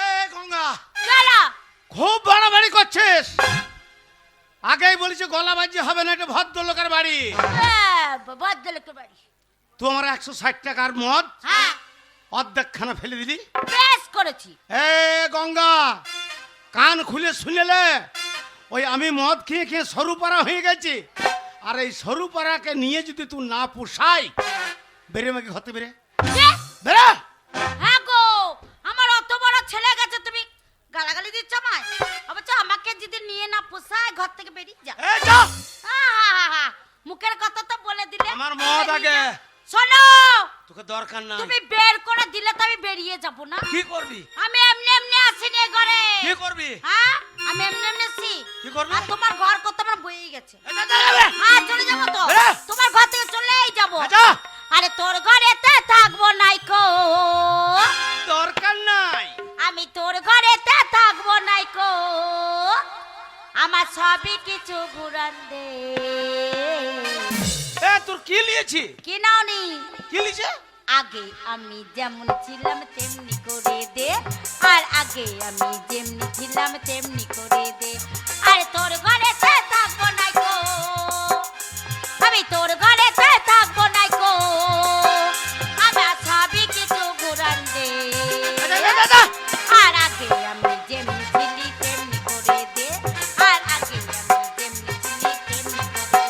এ গঙ্গা, গেল। খুব বাড়াবাড়ি করছিস। আগেই বলেছি গলাবাজি হবে না, এটা ভদ্রলোকের বাড়ি। ভদ্রলোকের বাড়ি। তুই আমার 160 টাকার মদ হ্যাঁ, অর্ধেক খানা ফেলে দিলি। বেশ করেছি। এ গঙ্গা, কান খুলে শুনেলে, ওই আমি মদ খেয়ে খেয়ে সরু পাড়া হয়ে গেছি, আর এই সরু পাড়াকে নিয়ে যদি তুই না পোষাই, বেরে মাকে হতে বেরে কি? বেরে। হ্যাঁ গো, আমার অত বড় ছেলে গেছে, তুমি গালাগালি দিচ্ছ আমায়? অবশ্য আমাকে যদি নিয়ে না পোষায় ঘর থেকে বেরিয়ে যা। এ যা, আহাহাহা, মুখের কথা তো বলে দিলে। আমার মদ আগে। শোনো, তোকে দরকার না। তুমি বের করে দিলে তো আমি বেরিয়ে যাব না। কি করবি? আমি এমনি এমনি আসিনি এ ঘরে। কি করবি? হ্যাঁ, আমি এমনি এমনি আসি। কি করবি? আর তোমার ঘর কত আমার বয়েই গেছে। এ যা, যা, যা, যা। হ্যাঁ, চলে যাবো তো। বেরে। তোমার ঘর থেকে চলেই যাবো। এ যা। আরে তোর ঘরেতে থাকবো নাই কো, দরকার নাই। আমি তোর ঘরেতে থাকবো নাই কো, আমার সবই কিছু ঘুরান দে। এ তোর কি লিয়েছি? কি নাওনি? কি লিছে? আগে আমি যেমন ছিলাম তেমনি করে দে, আর আগে আমি যেমনি ছিলাম তেমনি করে দে। আরে তোর ঘরেতে থাকবো নাই কো, আমি তোর ঘরেতে থাকবো নাই কো, আমার সবই কিছু ঘুরান দে। আর আগে আমি যেমনি ছিলি তেমনি করে দে, আর আগে আমি যেমনি ছিলি তেমনি করে দে।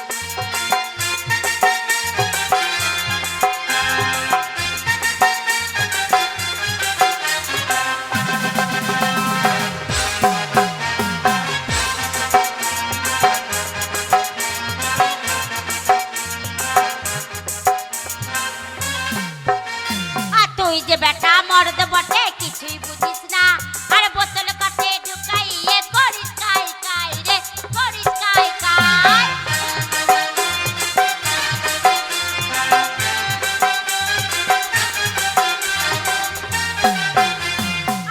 আর তুই যে বেটা মর্দ বটে কিছুই বুঝিস না, আর বোতল কাটে ঢুকাই এ করিস কাই কাই রে, করিস কাই কাই।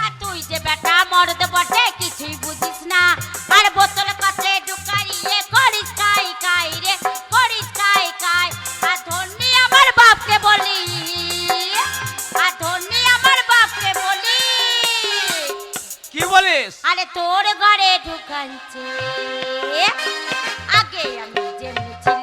আর তুই যে বেটা মর্দ বটে কিছুই বুঝিস না, আর বোতল কাটে ঢুকাই এ করিস কাই কাই রে, করিস কাই কাই। আর ধন্যি আমার বাপকে বলি, আর ধন্যি আমার বাপকে বলি, কি বলিস? আরে তোর ঘরে ঢুকাইছে। আগে আমি যেমনি ছিলি